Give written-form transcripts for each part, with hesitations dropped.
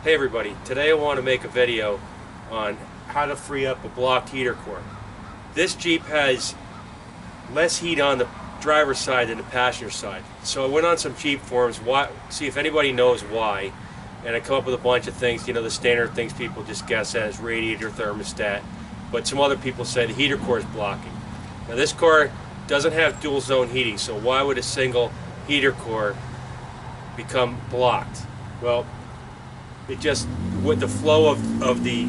Hey everybody, today I want to make a video on how to free up a blocked heater core. This Jeep has less heat on the driver's side than the passenger side. So I went on some Jeep forums, see if anybody knows why, and I come up with a bunch of things. You know, the standard things people just guess at is radiator thermostat, but some other people say the heater core is blocking. Now this car doesn't have dual zone heating, so why would a single heater core become blocked? Well, it just, with the flow of the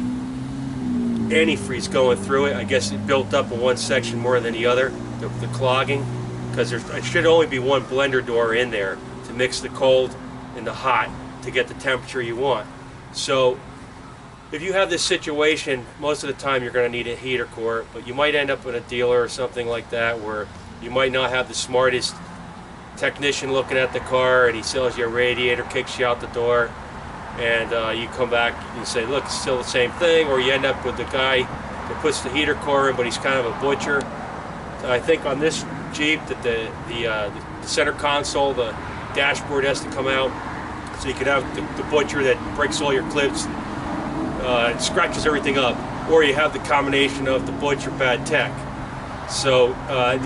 antifreeze going through it, I guess it built up in one section more than the other, the clogging, because there should only be one blender door in there to mix the cold and the hot to get the temperature you want. So if you have this situation, most of the time you're going to need a heater core, but you might end up in a dealer or something like that where you might not have the smartest technician looking at the car, and he sells you a radiator, kicks you out the door, and you come back and say, look, it's still the same thing. Or you end up with the guy that puts the heater core in, but he's kind of a butcher. I think on this Jeep that the center console, the dashboard has to come out, so you can have the butcher that breaks all your clips and scratches everything up, or you have the combination of the butcher bad tech. So I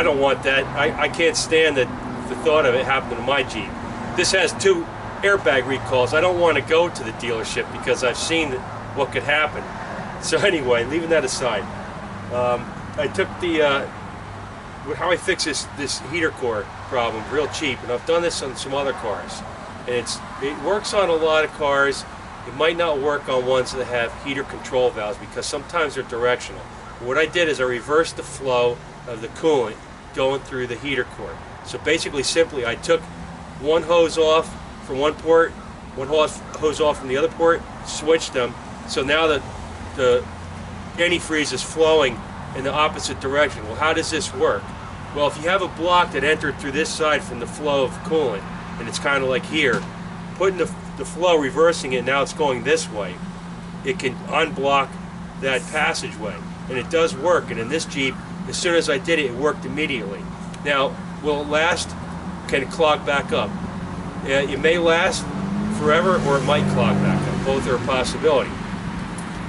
don't want that. I can't stand the thought of it happening to my Jeep. This has two airbag recalls. I don't want to go to the dealership because I've seen what could happen. So anyway, leaving that aside, I took how I fix this heater core problem real cheap, and I've done this on some other cars, and it works on a lot of cars. It might not work on ones that have heater control valves because sometimes they're directional. What I did is I reversed the flow of the coolant going through the heater core. So basically, simply, I took one hose off from one port, one hose off from the other port, switched them, so now the antifreeze is flowing in the opposite direction. Well, how does this work? Well, if you have a block that entered through this side from the flow of coolant, and it's kind of like here, putting the flow, reversing it, now it's going this way, it can unblock that passageway, and it does work. And in this Jeep, as soon as I did it, it worked immediately. Now, will it last? Can it clog back up? It may last forever, or it might clog back up. Both are a possibility.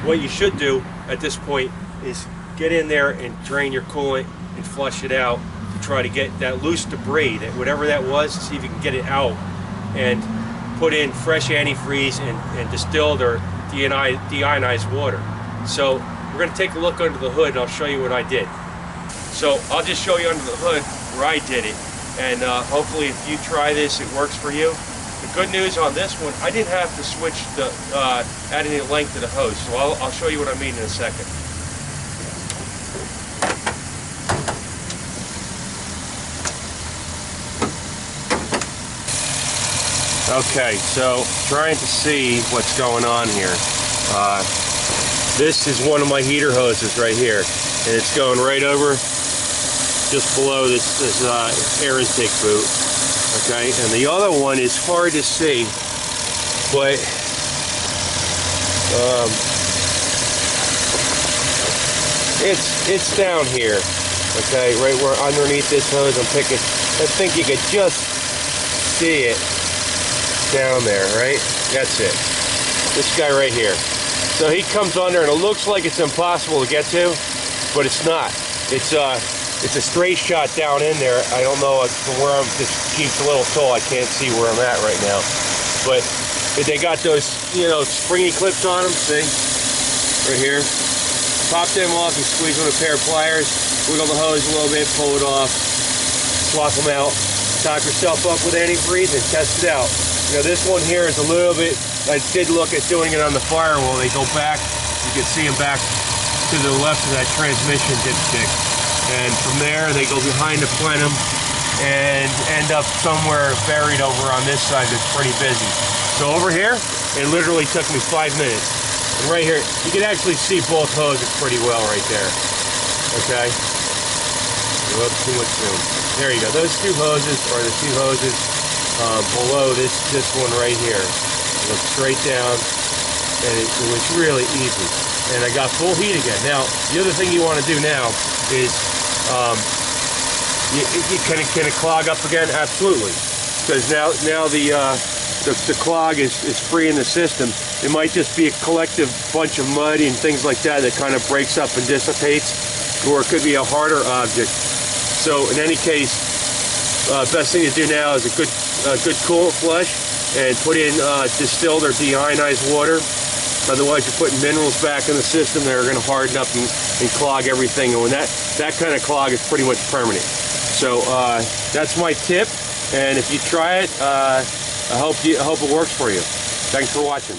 What you should do at this point is get in there and drain your coolant and flush it out to try to get that loose debris, that whatever that was, see if you can get it out, and put in fresh antifreeze and distilled or deionized water. So we're going to take a look under the hood, and I'll show you what I did. So I'll just show you under the hood where I did it. And hopefully if you try this, it works for you. The good news on this one, I didn't have to switch add any length to the hose, so I'll show you what I mean in a second. Okay, so trying to see what's going on here. This is one of my heater hoses right here, and it's going right over just below this air intake boot, okay? And the other one is hard to see, but it's down here, okay? Right where underneath this hose I'm picking. I think you could just see it down there, right? That's it. This guy right here. So he comes under, and it looks like it's impossible to get to, but it's not. It's a straight shot down in there. I don't know from where this Jeep's a little tall. I can't see where I'm at right now. But if they got those, you know, springy clips on them, see? Right here. Pop them off, you squeeze with a pair of pliers, wiggle the hose a little bit, pull it off, swap them out, top yourself up with antifreeze and test it out. You know, this one here is a little bit, I did look at doing it on the firewall. They go back, you can see them back to the left of that transmission dipstick. And from there, they go behind the plenum and end up somewhere buried over on this side that's pretty busy. So over here, it literally took me 5 minutes. And right here, you can actually see both hoses pretty well right there. Okay? Whoops, too much zoom. There you go. Those two hoses are the two hoses below this one right here. It goes straight down, and it was really easy. And I got full heat again. Now, the other thing you want to do now is can it clog up again? Absolutely, because now the the clog is free in the system. It might just be a collective bunch of mud and things like that that kind of breaks up and dissipates, or it could be a harder object. So in any case, best thing to do now is a good coolant flush and put in distilled or deionized water. Otherwise, you're putting minerals back in the system that are going to harden up and clog everything. And when that kind of clog is pretty much permanent. So that's my tip. And if you try it, I hope it works for you. Thanks for watching.